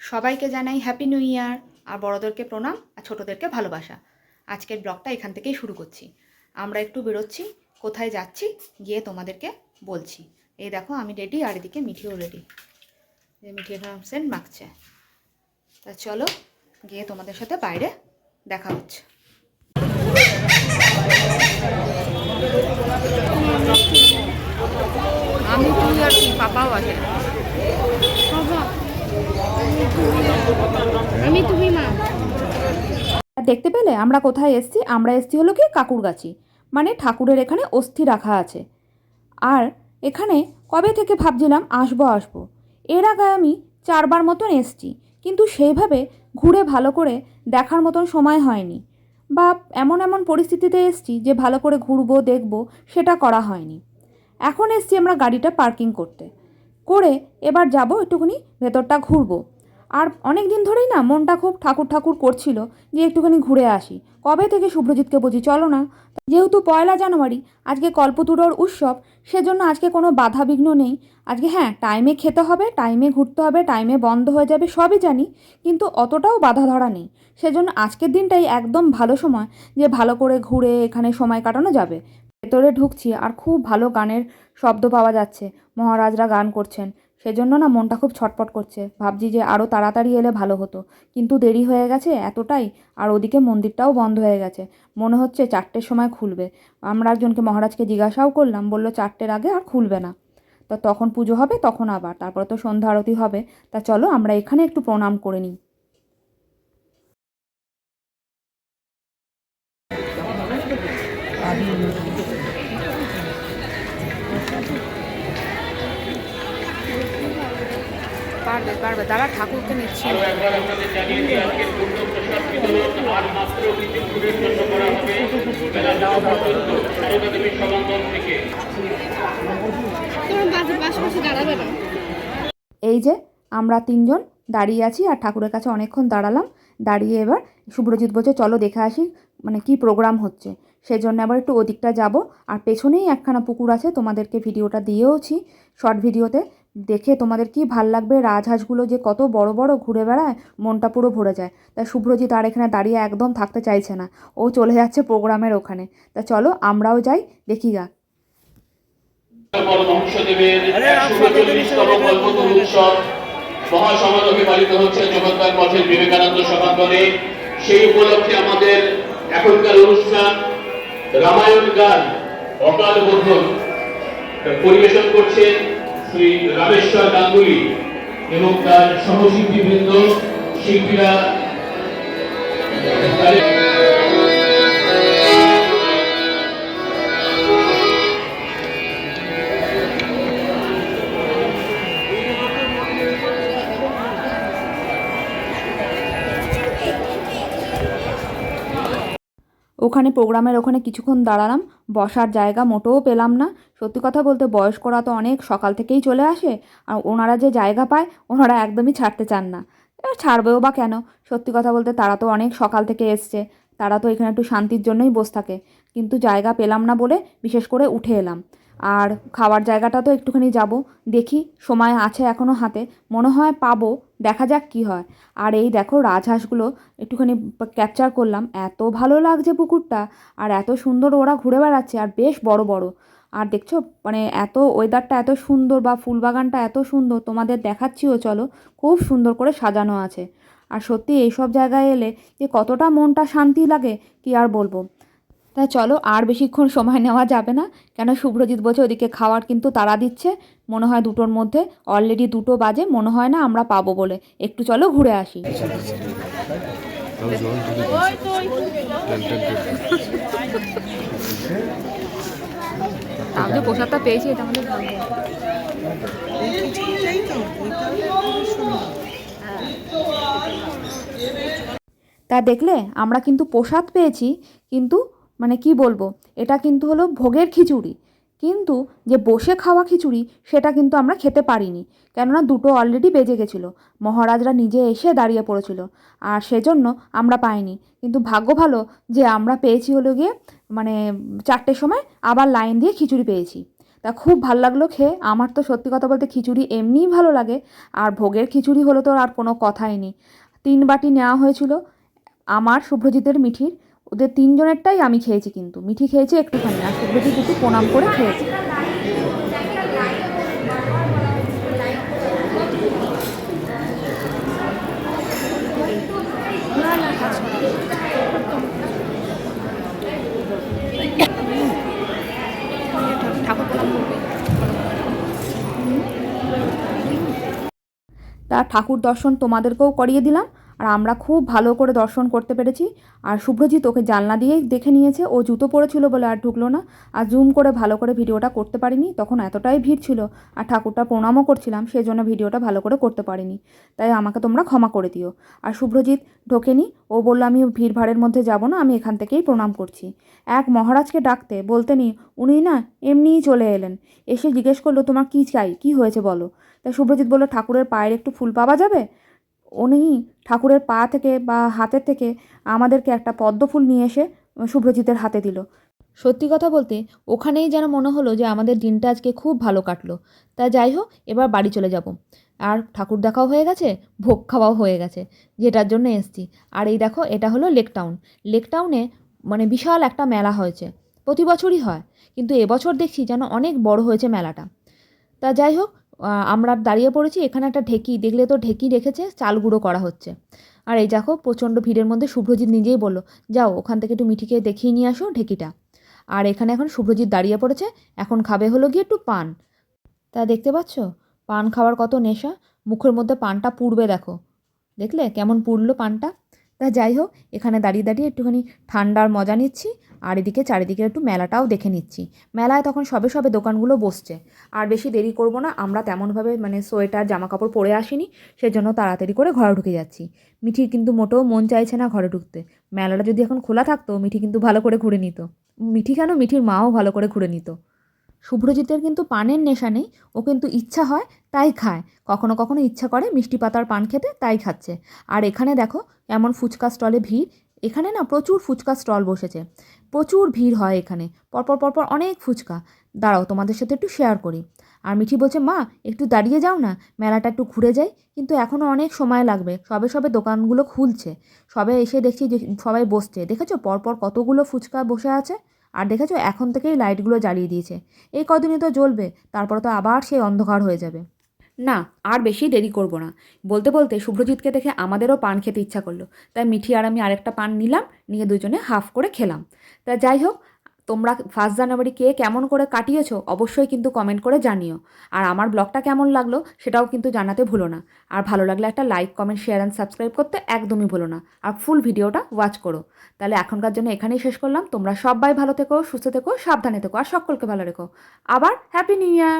সবাইকে জানাই happy new year, আর বড়োদেরকে প্রণাম আর ছোটোদেরকে ভালোবাসা। আজকের ব্লগটা এখান থেকেই শুরু করছি। আমরা একটু বেরোচ্ছি, কোথায় যাচ্ছি গিয়ে তোমাদেরকে বলছি। এই দেখো আমি রেডি, আর এদিকে মিঠিও রেডি। মিঠি এখানে সেন্ট মাখছে। তা চলো গিয়ে তোমাদের সাথে বাইরে দেখা হচ্ছে। আমি তুই আর কি, পাপাও আছে। আমি তুমি মা। দেখতে পেলে আমরা কোথায় এসছি? আমরা এসছি হলো কি কাকুরগাছি, মানে ঠাকুরের এখানে অস্থি রাখা আছে। আর এখানে কবে থেকে ভাবছিলাম আসবো। এর আগে আমি 4বার মতন এসছি, কিন্তু সেইভাবে ঘুরে ভালো করে দেখার মতন সময় হয়নি, বা এমন পরিস্থিতিতে এসছি যে ভালো করে ঘুরবো দেখবো সেটা করা হয়নি। এখন এসছি আমরা গাড়িটা পার্কিং করে এবার যাব একটুখানি ভেতরটা ঘুরবো। আর অনেক দিন ধরেই না মনটা খুব ঠাকুর করছিল যে একটুখানি ঘুরে আসি। কবে থেকে শুভ্রজিৎকে বলছি চলো না, যেহেতু 1 জানুয়ারি আজকে কল্পতরুর উৎসব, সেজন্য আজকে কোনো বাধা বিঘ্ন নেই। আজকে হ্যাঁ টাইমে খেতে হবে, টাইমে ঘুরতে হবে, টাইমে বন্ধ হয়ে যাবে, সবই জানি, কিন্তু অতটাও বাধা ধরা নেই। সেজন্য আজকের দিনটাই একদম ভালো সময় যে ভালো করে ঘুরে এখানে সময় কাটানো যাবে। ভেতরে ঢুকছি আর খুব ভালো গানের শব্দ পাওয়া যাচ্ছে, মহারাজরা গান করছেন। সেজন্য না মনটা খুব ছটপট করছে, ভাবছি যে আরও তাড়াতাড়ি এলে ভালো হতো, কিন্তু দেরি হয়ে গেছে এতটাই। আর ওদিকে মন্দিরটাও বন্ধ হয়ে গেছে, মনে হচ্ছে 4টের সময় খুলবে। আমরা একজনকে মহারাজকে জিজ্ঞাসাও করলাম, বললো 4টের আগে আর খুলবে না। তো তখন পুজো হবে, তখন আবার তারপরে তো সন্ধ্যা আরতি হবে। তা চলো আমরা এখানে একটু প্রণাম করে নিই। পারবে তারা ঠাকুরকে নিচ্ছে। এই যে আমরা 3জন দাঁড়িয়ে আছি আর ঠাকুরের কাছে অনেকক্ষণ দাঁড়িয়ে এবার শুভ্রজিৎ বলছে চলো দেখে আসি মানে কি প্রোগ্রাম হচ্ছে। সেজন্য আবার একটু ওদিকটা যাব। আর পেছনেই একখানা পুকুর আছে, তোমাদেরকে ভিডিওটা দিয়েওছি শর্ট ভিডিওতে, দেখে তোমাদের কি ভাল লাগবে। রাজহাঁসগুলো যে কত বড় বড় ঘুরে বেড়ায়, মনটা পুরো ভরে যায়। তা শুভ্রজিৎ আর এখানে দাঁড়িয়ে একদম থাকতে চাইছে না, ও চলে যাচ্ছে প্রোগ্রামের ওখানে। তা চলো আমরাও যাই, দেখি গা। মহাসমারোহে পালিত হচ্ছে জগদ্ধার মঠের বিবেকানন্দ সভাঙ্গনে। সেই উপলক্ষে আমাদের এখনকার অনুষ্ঠান রামায়ণ গান অকাল বোধন পরিবেশন করছেন শ্রী রামেশ্বর গাঙ্গুলি এবং তার সহশিল্পীবৃন্দ, শিল্পীরা। ওখানে প্রোগ্রামের ওখানে কিছুক্ষণ দাঁড়ালাম, বসার জায়গা মোটেও পেলাম না। সত্যি কথা বলতে বয়স্করা তো অনেক সকাল থেকেই চলে আসে, আর ওনারা যে জায়গা পায় ওনারা একদমই ছাড়তে চান না। এবার ছাড়বেও বা কেন, সত্যি কথা বলতে তারা তো অনেক সকাল থেকে এসছে, তারা তো এখানে একটু শান্তির জন্যই বসে থাকে। কিন্তু জায়গা পেলাম না বলে বিশেষ করে উঠে এলাম। আর খাওয়ার জায়গাটা তো একটুখানি যাব, দেখি সময় আছে এখনও হাতে, মনে হয় পাবো, দেখা যাক কি হয়। আর এই দেখো রাজহাঁসগুলো একটুখানি ক্যাপচার করলাম, এত ভালো লাগছে পুকুরটা, আর এত সুন্দর ওরা ঘুরে বেড়াচ্ছে, আর বেশ বড় বড়। আর দেখছো মানে এত ওয়েদারটা এত সুন্দর, বা ফুলবাগানটা এত সুন্দর, তোমাদের দেখাচ্ছিও চলো, খুব সুন্দর করে সাজানো আছে। আর সত্যি এইসব জায়গায় এলে যে কতটা মনটা শান্তি লাগে কি আর বলবো। তাই চলো আর বেশিক্ষণ সময় নেওয়া যাবে না, কেন শুভ্রজিৎ বলছে ওদিকে খাওয়ার কিন্তু তাড়া দিচ্ছে, মনে হয় 2টোর মধ্যে, অলরেডি 2টো বাজে, মনে হয় না আমরা পাবো বলে। একটু চলো ঘুরে আসি। তাহলে প্রসাদটা পেয়েছি, এটা আমাদের ভালো। তা দেখলে আমরা কিন্তু প্রসাদ পেয়েছি, কিন্তু মানে কি বলবো, এটা কিন্তু হলো ভোগের খিচুড়ি, কিন্তু যে বসে খাওয়া খিচুড়ি সেটা কিন্তু আমরা খেতে পারিনি, কেননা 2টো অলরেডি বেজে গেছিলো। মহারাজরা নিজে এসে দাঁড়িয়ে পড়েছিল, আর সেজন্য আমরা পাইনি। কিন্তু ভাগ্য ভালো যে আমরা পেয়েছি হলো গিয়ে মানে 4টের সময় আবার লাইন দিয়ে খিচুড়ি পেয়েছি। তা খুব ভালো লাগলো খেয়ে। আমার তো সত্যি কথা বলতে খিচুড়ি এমনিই ভালো লাগে, আর ভোগের খিচুড়ি হলো তো আর কোনো কথাই নেই। 3 বাটি নেওয়া হয়েছিল, আমার, শুভ্রজিতের, মিঠির। ওদের 3জনেরটাই আমি খেয়েছি, কিন্তু মিঠি খেয়েছে একটুখানি, আর শুভ্রজিৎ একটু প্রণাম করে খেয়েছে। তা ঠাকুর দর্শন তোমাদেরকেও করিয়ে দিলাম, আর আমরা খুব ভালো করে দর্শন করতে পেরেছি। আর শুভ্রজিৎ ওকে জানলা দিয়েই দেখে নিয়েছে, ও জুতো পরেছিল বলে আর ঢুকলো না। আর জুম করে ভালো করে ভিডিওটা করতে পারিনি, তখন এতটাই ভিড় ছিল, আর ঠাকুরটা প্রণামও করছিলাম, সেই জন্য ভিডিওটা ভালো করে করতে পারিনি। তাই আমাকে তোমরা ক্ষমা করে দিও। আর শুভ্রজিৎ ঢোকেনি, ও বললো আমি ভিড় ভাড়ের মধ্যে যাব না, আমি এখান থেকেই প্রণাম করছি। এক মহারাজকে ডাকতে বলতে নি উনি না এমনিই চলে এলেন, এসে জিজ্ঞেস করলো তোমার কী চাই, কী হয়েছে বলো। তাই শুভ্রজিৎ বললো ঠাকুরের পায়ের একটু ফুল পাওয়া যাবে। উনি ঠাকুরের পা থেকে বা হাতের থেকে আমাদেরকে একটা পদ্ম ফুল নিয়ে এসে শুভ্রজিতের হাতে দিল। সত্যি কথা বলতে ওখানেই যেন মনে হলো যে আমাদের দিনটা আজকে খুব ভালো কাটলো। তা যাই হোক, এবার বাড়ি চলে যাব। আর ঠাকুর দেখাও হয়ে গেছে, ভোগ খাওয়াও হয়ে গেছে, যেটার জন্য এসছি। আর এই দেখো, এটা হলো লেক টাউন। লেক টাউনে মানে বিশাল একটা মেলা হয়েছে, প্রতি বছরই হয়, কিন্তু এবছর দেখছি যেন অনেক বড় হয়েছে মেলাটা। তা যাই হোক, আমরা দাঁড়িয়ে পড়েছি এখানে। একটা ঢেঁকি, দেখলে তো ঢেঁকি রেখেছে, চাল গুঁড়ো করা হচ্ছে। আর এই দেখো, প্রচণ্ড ভিড়ের মধ্যে শুভ্রজিৎ নিজেই বলল যাও ওখান থেকে একটু মিঠিকে দেখিয়ে নিয়ে আসো ঢেঁকিটা। আর এখানে এখন শুভ্রজিৎ দাঁড়িয়ে পড়েছে, এখন খাবে হলো গিয়ে একটু পান। তা দেখতে পাচ্ছ পান খাওয়ার কত নেশা, মুখের মধ্যে পানটা পুড়বে, দেখো দেখলে কেমন পুড়লো পানটা। তা যাই হোক, এখানে দাঁড়িয়ে দাঁড়িয়ে একটুখানি ঠান্ডার মজা নিচ্ছি, আর এদিকে চারিদিকে একটু মেলাটাও দেখে নিচ্ছি। মেলায় তখন সবে সবে দোকানগুলো বসছে। আর বেশি দেরি করব না, আমরা তেমনভাবে মানে সোয়েটার জামা কাপড় পরে আসিনি, সেজন্য তাড়াতাড়ি করে ঘরে ঢুকে যাচ্ছি। মিঠির কিন্তু মোটেও মন চাইছে না ঘরে ঢুকতে। মেলাটা যদি এখন খোলা থাকতো মিঠি কিন্তু ভালো করে ঘুরে নিত। মিঠি কেন, মিঠির মাও ভালো করে ঘুরে নিত। শুভ্রজিতের কিন্তু পানের নেশা নেই, ও কিন্তু ইচ্ছা হয় তাই খায়, কখনো কখনো ইচ্ছা করে মিষ্টি পাতার পান খেতে, তাই খাচ্ছে। আর এখানে দেখো এমন ফুচকা স্টলে ভিড়, এখানে না প্রচুর ফুচকা স্টল বসেছে, প্রচুর ভিড় হয় এখানে, পরপর পরপর অনেক ফুচকা। দাঁড়াও তোমাদের সাথে একটু শেয়ার করি। আর মিঠি বলছে মা একটু দাঁড়িয়ে যাও না, মেলাটা একটু ঘুরে যাই, কিন্তু এখনও অনেক সময় লাগবে, সবে সবে দোকানগুলো খুলছে, সবে এসে দেখছি যে সবাই বসছে, দেখেছো পরপর কতগুলো ফুচকা বসে আছে। আর দেখেছো এখন থেকেই লাইটগুলো জ্বালিয়ে দিয়েছে, এই কদিনই তো জ্বলবে, তারপরে তো আবার সেই অন্ধকার হয়ে যাবে। না, আর বেশি দেরি করব না। বলতে বলতে শুভ্রজিৎকে দেখে আমাদেরও পান খেতে ইচ্ছা করলো, তাই মিঠি আর আমি আরেকটা পান নিলাম, নিয়ে দুজনে হাফ করে খেলাম। তা যাই হোক, তোমরা 1 জানুয়ারি কে কেমন করে কাটিয়েছো অবশ্যই কিন্তু কমেন্ট করে জানিও। আর আমার ব্লগটা কেমন লাগলো সেটাও কিন্তু জানাতে ভুলো না। আর ভালো লাগলে একটা like, comment, share and subscribe করতে একদমই ভুলো না। আর ফুল ভিডিওটা ওয়াচ করো। তাহলে এখনকার জন্য এখানেই শেষ করলাম। তোমরা সবাই ভালো থেকো, সুস্থ থেকো, সাবধানে থেকো, আর সকলকে ভালো রেখো। আবার হ্যাপি নিউ ইয়ার।